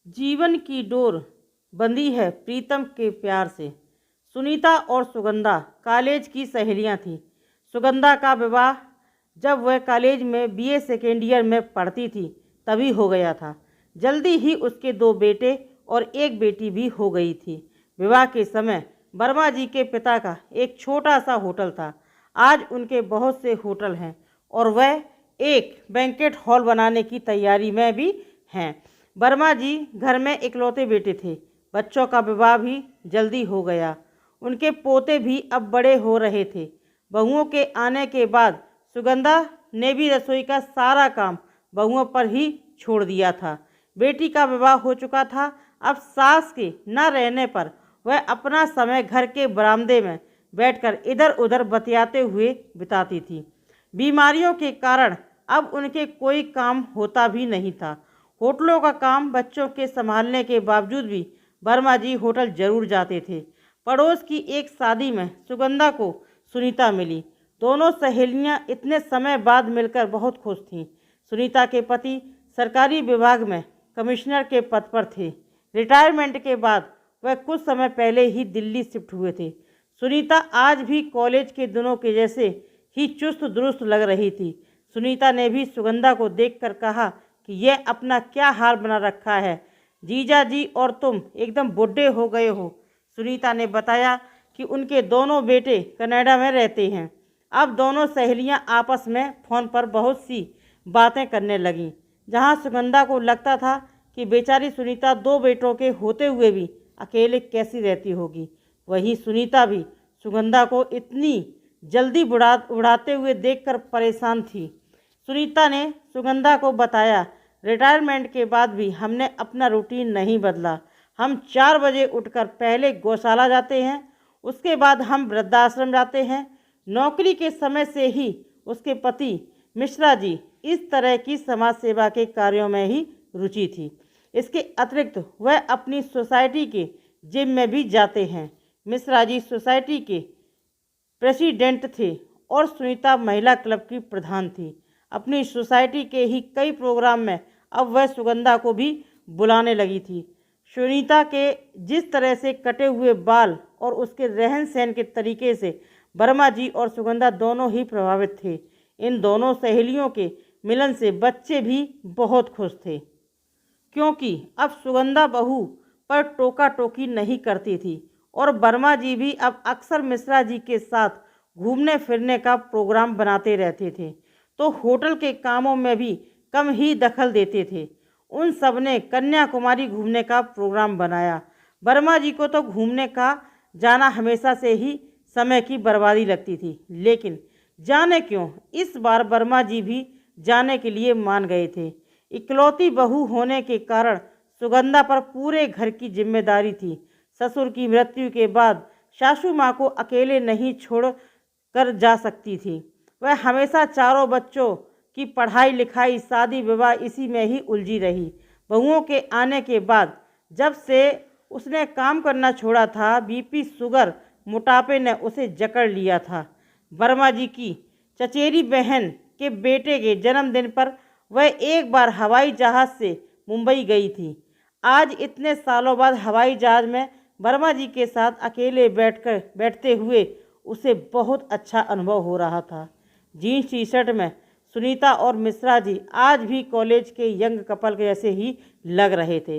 जीवन की डोर बंधी है प्रीतम के प्यार से। सुनीता और सुगंधा कॉलेज की सहेलियां थीं। सुगंधा का विवाह जब वह कॉलेज में बीए सेकेंड ईयर में पढ़ती थी तभी हो गया था। जल्दी ही उसके 2 बेटे और 1 बेटी भी हो गई थी। विवाह के समय वर्मा जी के पिता का एक छोटा सा होटल था। आज उनके बहुत से होटल हैं और वह एक बैंकेट हॉल बनाने की तैयारी में भी हैं। वर्मा जी घर में इकलौते बेटे थे। बच्चों का विवाह भी जल्दी हो गया। उनके पोते भी अब बड़े हो रहे थे। बहुओं के आने के बाद सुगंधा ने भी रसोई का सारा काम बहुओं पर ही छोड़ दिया था। बेटी का विवाह हो चुका था। अब सास के न रहने पर वह अपना समय घर के बरामदे में बैठकर इधर उधर बतियाते हुए बिताती थी। बीमारियों के कारण अब उनके कोई काम होता भी नहीं था। होटलों का काम बच्चों के संभालने के बावजूद भी वर्मा जी होटल जरूर जाते थे। पड़ोस की एक शादी में सुगंधा को सुनीता मिली। दोनों सहेलियां इतने समय बाद मिलकर बहुत खुश थीं। सुनीता के पति सरकारी विभाग में कमिश्नर के पद पर थे। रिटायरमेंट के बाद वह कुछ समय पहले ही दिल्ली शिफ्ट हुए थे। सुनीता आज भी कॉलेज के दिनों के जैसे ही चुस्त दुरुस्त लग रही थी। सुनीता ने भी सुगंधा को देखकर कहा कि यह अपना क्या हाल बना रखा है, जीजा जी और तुम एकदम बुढ़े हो गए हो। सुनीता ने बताया कि उनके दोनों बेटे कनाडा में रहते हैं। अब दोनों सहेलियां आपस में फ़ोन पर बहुत सी बातें करने लगीं। जहां सुगंधा को लगता था कि बेचारी सुनीता 2 बेटों के होते हुए भी अकेले कैसी रहती होगी, वहीं सुनीता भी सुगंधा को इतनी जल्दी उड़ाते हुए देखकर परेशान थी। सुनीता ने सुगंधा को बताया, रिटायरमेंट के बाद भी हमने अपना रूटीन नहीं बदला। हम 4 बजे उठकर पहले गौशाला जाते हैं, उसके बाद हम वृद्धाश्रम जाते हैं। नौकरी के समय से ही उसके पति मिश्रा जी इस तरह की समाज सेवा के कार्यों में ही रुचि थी। इसके अतिरिक्त वह अपनी सोसाइटी के जिम में भी जाते हैं। मिश्रा जी सोसाइटी के प्रेसिडेंट थे और सुनीता महिला क्लब की प्रधान थी। अपनी सोसाइटी के ही कई प्रोग्राम में अब वह सुगंधा को भी बुलाने लगी थी। सुनीता के जिस तरह से कटे हुए बाल और उसके रहन सहन के तरीके से वर्मा जी और सुगंधा दोनों ही प्रभावित थे। इन दोनों सहेलियों के मिलन से बच्चे भी बहुत खुश थे, क्योंकि अब सुगंधा बहू पर टोका टोकी नहीं करती थी और वर्मा जी भी अब अक्सर मिश्रा जी के साथ घूमने फिरने का प्रोग्राम बनाते रहते थे, तो होटल के कामों में भी कम ही दखल देते थे। उन सब ने कन्याकुमारी घूमने का प्रोग्राम बनाया। वर्मा जी को तो घूमने का जाना हमेशा से ही समय की बर्बादी लगती थी, लेकिन जाने क्यों इस बार वर्मा जी भी जाने के लिए मान गए थे। इकलौती बहू होने के कारण सुगंधा पर पूरे घर की जिम्मेदारी थी। ससुर की मृत्यु के बाद सासू माँ को अकेले नहीं छोड़ कर जा सकती थी। वह हमेशा चारों बच्चों की पढ़ाई लिखाई शादी विवाह इसी में ही उलझी रही। बहुओं के आने के बाद जब से उसने काम करना छोड़ा था, बीपी शुगर मोटापे ने उसे जकड़ लिया था। वर्मा जी की चचेरी बहन के बेटे के जन्मदिन पर वह एक बार हवाई जहाज़ से मुंबई गई थी। आज इतने सालों बाद हवाई जहाज़ में वर्मा जी के साथ अकेले बैठते हुए उसे बहुत अच्छा अनुभव हो रहा था। जीन्स टी शर्ट में सुनीता और मिश्रा जी आज भी कॉलेज के यंग कपल के जैसे ही लग रहे थे।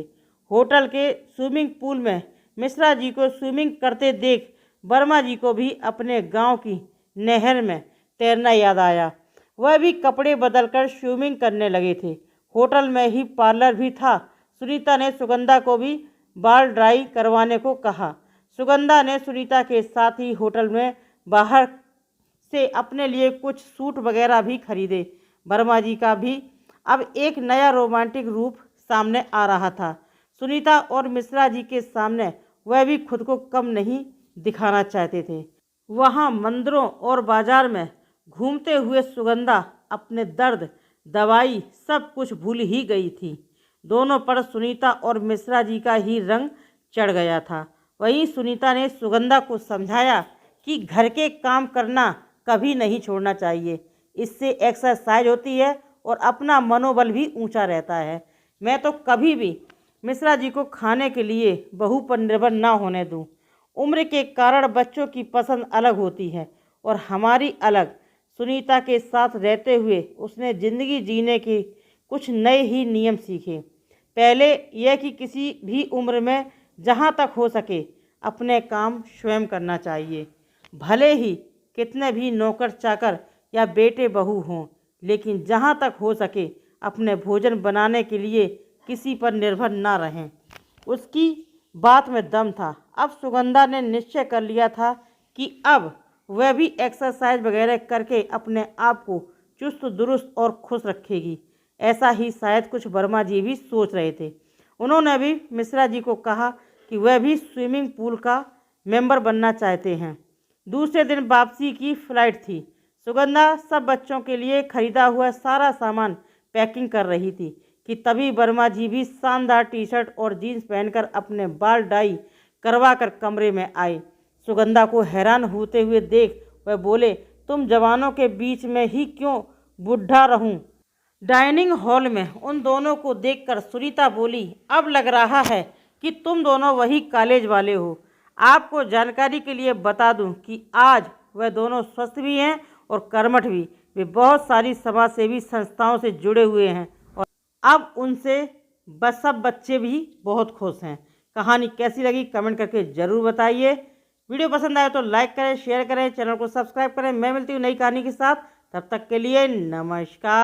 होटल के स्विमिंग पूल में मिश्रा जी को स्विमिंग करते देख वर्मा जी को भी अपने गांव की नहर में तैरना याद आया। वह भी कपड़े बदलकर स्विमिंग करने लगे थे। होटल में ही पार्लर भी था। सुनीता ने सुगंधा को भी बाल ड्राई करवाने को कहा। सुगंधा ने सुनीता के साथ ही होटल में बाहर से अपने लिए कुछ सूट वगैरह भी खरीदे। वर्मा जी का भी अब एक नया रोमांटिक रूप सामने आ रहा था। सुनीता और मिश्रा जी के सामने वह भी खुद को कम नहीं दिखाना चाहते थे। वहाँ मंदिरों और बाजार में घूमते हुए सुगंधा अपने दर्द दवाई सब कुछ भूल ही गई थी। दोनों पर सुनीता और मिश्रा जी का ही रंग चढ़ गया था। वहीं सुनीता ने सुगंधा को समझाया कि घर के काम करना कभी नहीं छोड़ना चाहिए, इससे एक्सरसाइज होती है और अपना मनोबल भी ऊंचा रहता है। मैं तो कभी भी मिश्रा जी को खाने के लिए बहू पर निर्भर ना होने दूं। उम्र के कारण बच्चों की पसंद अलग होती है और हमारी अलग। सुनीता के साथ रहते हुए उसने ज़िंदगी जीने के कुछ नए ही नियम सीखे। पहले यह कि किसी भी उम्र में जहाँ तक हो सके अपने काम स्वयं करना चाहिए, भले ही कितने भी नौकर चाकर या बेटे बहू हों, लेकिन जहाँ तक हो सके अपने भोजन बनाने के लिए किसी पर निर्भर ना रहें। उसकी बात में दम था। अब सुगंधा ने निश्चय कर लिया था कि अब वह भी एक्सरसाइज वगैरह करके अपने आप को चुस्त दुरुस्त और खुश रखेगी। ऐसा ही शायद कुछ वर्मा जी भी सोच रहे थे। उन्होंने भी मिश्रा जी को कहा कि वह भी स्विमिंग पूल का मेंबर बनना चाहते हैं। दूसरे दिन वापसी की फ्लाइट थी। सुगंधा सब बच्चों के लिए खरीदा हुआ सारा सामान पैकिंग कर रही थी कि तभी वर्मा जी भी शानदार टी शर्ट और जीन्स पहनकर अपने बाल डाई करवा कर कमरे में आए। सुगंधा को हैरान होते हुए देख वह बोले, तुम जवानों के बीच में ही क्यों बुढ़ा रहूं? डाइनिंग हॉल में उन दोनों को देखकर सुनीता बोली, अब लग रहा है कि तुम दोनों वही कॉलेज वाले हो। आपको जानकारी के लिए बता दूं कि आज वह दोनों स्वस्थ भी हैं और कर्मठ भी। वे बहुत सारी समाजसेवी संस्थाओं से जुड़े हुए हैं और अब उनसे बस सब बच्चे भी बहुत खुश हैं। कहानी कैसी लगी कमेंट करके ज़रूर बताइए। वीडियो पसंद आए तो लाइक करें, शेयर करें, चैनल को सब्सक्राइब करें। मैं मिलती हूँ नई कहानी के साथ, तब तक के लिए नमस्कार।